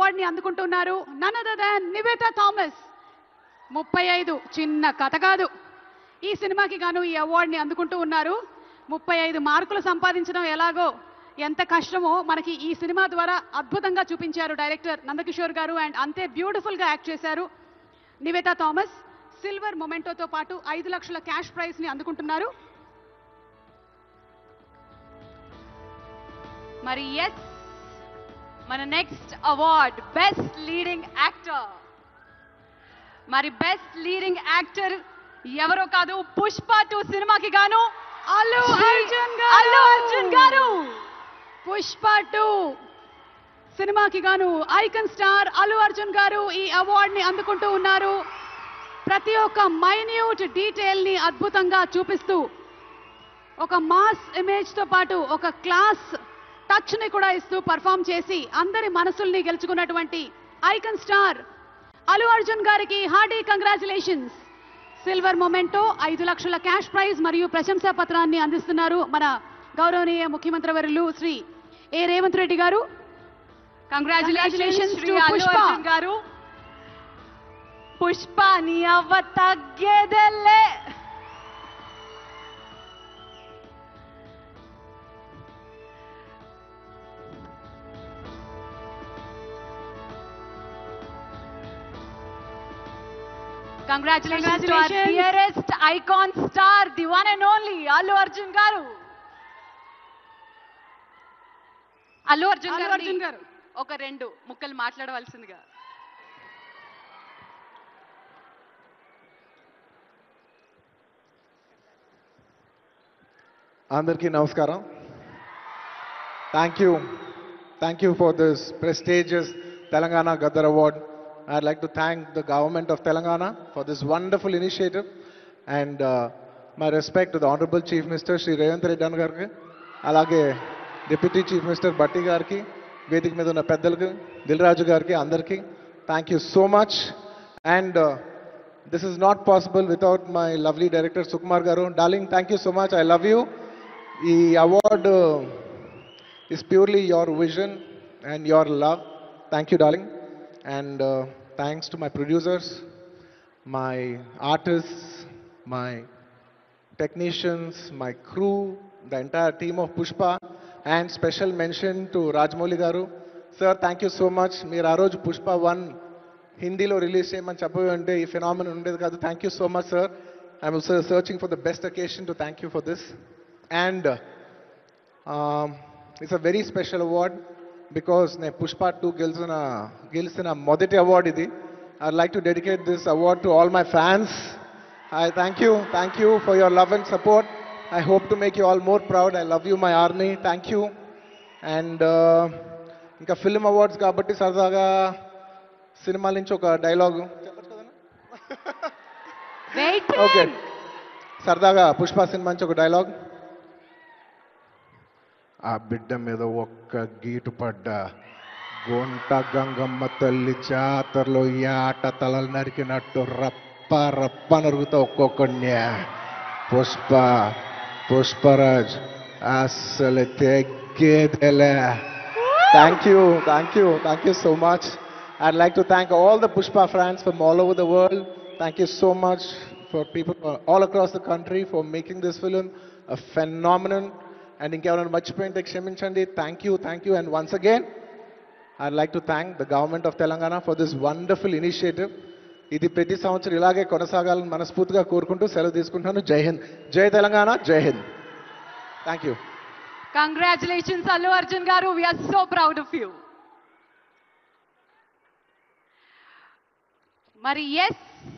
అవార్డుని అందుకుంటున్నారు none other than Nivetha Thomas. 35 చిన్న కథ కాదు. ఈ సినిమాకి గాను ఈ అవార్డుని అందుకుంటూ ఉన్నారు. 35 మార్కులు సంపాదించడం ఎలాగో ఎంత కష్టమో మనకి ఈ సినిమా ద్వారా అద్భుతంగా చూపించారు డైరెక్టర్ నందకిషోర్ గారు. అండ్ అంతే బ్యూటిఫుల్ గా యాక్ట్ చేశారు నివేతా థామస్. సిల్వర్ మొమెంటోతో పాటు 5 లక్షల క్యాష్ ప్రైజ్ ని అందుకుంటున్నారు. మరి ఎస్, మన next award best leading actor. మరి బెస్ట్ లీడింగ్ యాక్టర్ ఎవరో కాదు, పుష్ప 2 సినిమాకి గాను అల్లు అర్జున్ గారు. పుష్ప 2 సినిమాకి గాను ఐకాన్ స్టార్ అల్లు అర్జున్ గారు ఈ అవార్డుని అందుకుంటూ ఉన్నారు. ప్రతి ఒక్క మైన్యూట్ డీటెయిల్ ని అద్భుతంగా చూపిస్తూ ఒక మాస్ ఇమేజ్ తో పాటు ఒక క్లాస్ టచ్ ని కూడా ఇస్తూ పర్ఫామ్ చేసి అందరి మనసుల్ని గెలుచుకున్నటువంటి ఐకాన్ స్టార్ అల్లు అర్జున్ గారికి హార్డీ కంగ్రాచులేషన్స్. సిల్వర్ మొమెంటో, 5 లక్షల క్యాష్ ప్రైజ్ మరియు ప్రశంసా పత్రాన్ని అందిస్తున్నారు మన గౌరవనీయ ముఖ్యమంత్రి వర్యులు శ్రీ ఏ రేవంత్ రెడ్డి గారు. కంగ్రాచులేషన్స్ టు పుష్ప గారు. పుష్ప నీ అవ్వ తగ్గేదెల్లే. Congratulations to our dearest icon star, the one and only Allu Arjun garu. Allu Arjun garu ఒక 2 ముక్కలు మాట్లాడవలసిందిగా. అందరికీ నమస్కారం. Thank you for this prestigious Telangana Gaddar Award. I'd like to thank the government of Telangana for this wonderful initiative, and my respect to the Honorable Chief Minister Shri Revanth Reddy Garki, alage Deputy Chief Minister Batti Garki, Vedik మీద ఉన్న పెద్దలకు, దిల్రాజు గారికి, అందరికీ thank you so much. And this is not possible without my lovely director Sukumar garu. Darling, thank you so much. I love you. ఈ award is purely your vision and your love. Thank you, darling. And thanks to my producers, my artists, my technicians, my crew, the entire team of Pushpa, and special mention to Rajamouli garu. Sir, thank you so much. Meer aa roju Pushpa 1 Hindilo release cheyamani cheppante ee phenomenon undedi kaadu. Thank you so much, sir. I'm also searching for the best occasion to thank you for this. And it's a very special award because ne Pushpa 2 గెలిచిన మొదటి award ఇది. I'd like to dedicate this award to all my fans. I thank you for your love and support. I hope to make you all more proud. I love you, my army. Thank you. And ఇంకా film awards కాబట్టి సరదాగా cinema నుంచి ఒక dialogue okay, సరదాగా Pushpa cinema నుంచి ఒక dialogue. ఆ బిడ్డ మీద ఒక్క గీటు పడ్డా గొంట గంగమ్మ తల్లి జాతరలో ఈ ఆట తలలు నరికినట్టు రప్ప రప్ప నరుగుతా ఒక్కొక్కడిని. పుష్పరాజ్ అసలు తెగ్గేదేలే. Thank you so much. I'd like to thank all the Pushpa fans from all over the world. Thank you so much for people all across the country for making this film a phenomenon. And ఇంకెవరైనా మర్చిపోయింటే క్షమించండి. Thank you. And once again, I'd like to thank the government of Telangana for this wonderful initiative. ఇది ప్రతి సంవత్సరం ఇలాగే కొనసాగాలని మనస్ఫూర్తిగా కోరుకుంటూ సెలవు తీసుకుంటున్నాను. జై హింద్, జై తెలంగాణ, జై Hind. Thank you. Congratulations Allu Arjun గారు. We are so proud of you. మరి ఎస్,